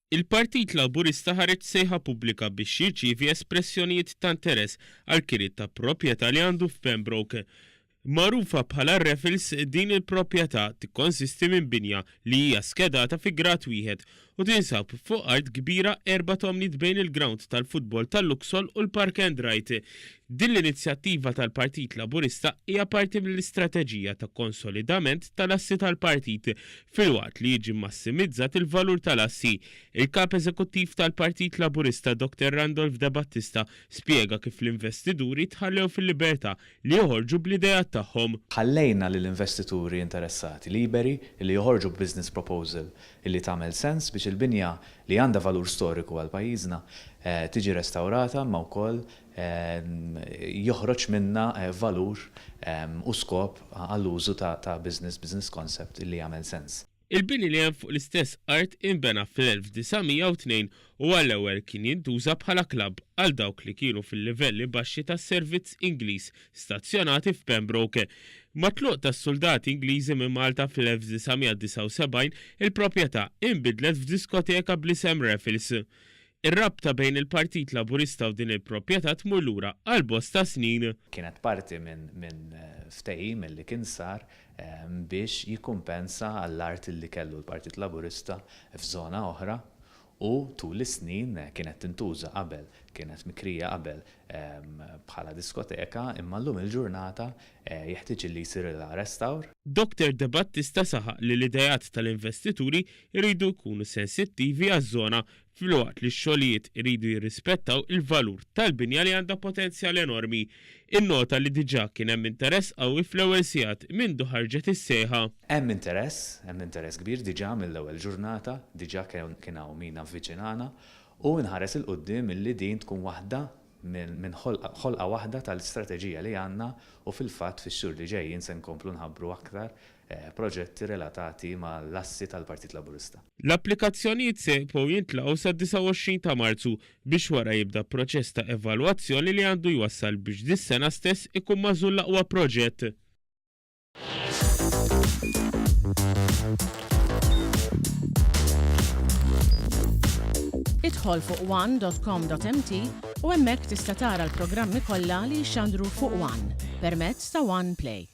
Il-Partit Laburista ħareġ sejħa pubblika biex jirċievi espressjonijiet ta' interess għal kiriet ta' proprjetà li għandu f'Pembroke. Magħrufa bħala Raffles, din il-proprjetà tikkonsisti minn binja li hija skedata fi grad wieħed u tinsab fuq art kbira 4 tomnit bejn il-ground tal-futbol tal-Luxol u l-Park and Ride. Din l-inizjattiva tal-Partit Laburista hija parti mill-istrateġija ta' konsolidament tal-assi tal-partit filwaqt li jiġi massimizzat il-valur tal-assi. Il-kap eżekuttiv tal-Partit Laburista Dr. Randolph De Battista spjega kif l-investituri tħallew fil-libertà li joħorġu bl-idejat tagħhom. Ħallejna lill-investituri interessati liberi li joħorġu business proposal li tagħmel sens biex il-binja li għandha valur storiku għal pajjiżna tiġi restaurata ma wkoll joħroġ minna valur u skop għall-użu ta' business concept li jagħmel sens. Il-bini li hemm fuq l-istess art inbena fl-1902 u għall-ewwel kien jintuża bħala klabb għal dawk li kienu fil-livelli baxxi tas-servizz Ingliż stazzjonati f'Pembroke. Matluq tas-soldati Ingliżi minn Malta fl-1979 il-proprjetà inbidlet f'diskoteka bl-isem Raffles. Ir-rabta bejn il-Partit Laburista u din il-proprjetà tmur lura għal bosta snin. Kienet parti minn ftehim li kien sar biex jikkumpensa għall-art li kellu l-Partit Laburista f'żona oħra u tul is-snin kienet tintuża qabel, kienet mikrija qabel bħala diskoteka imma llum il-ġurnata jeħtieġ li jsir restawr. Dr. De Battista saħaq li l-idejat tal-investituri jridu jkunu sensittivi għaż-żona filwaqt li x-xogħlijiet iridu jirrispettaw il-valur tal-binja li għandha potenzjal enormi. Innota li diġà kien hemm interess qawwi fl-ewwel sigħat mindu ħarġet is-sejħa. Hemm interess kbir diġà mill-ewwel ġurnata, diġà kien hawn min avviċinana u nħares il-qudiem illi din tkun waħda minn ħolqa waħda tal-istrateġija li għandna u fil-fatt fix-xhur li ġejjin se nkomplu nħabbru aktar proġetti relatati mal-assi tal-Partit Laburista. L-applikazzjonijiet se jibqgħu jintlaqgħu sa' 29 ta' Marzu biex wara jibda proċess ta' evalwazzjoni li għandu jwassal biex dis-sena stess ikun magħżul l-aqwa proġett. Idħol fuq one.com.mt u hemmhekk tista' tara l-programmi kollha li jxandru fuq One permezz ta' One Play.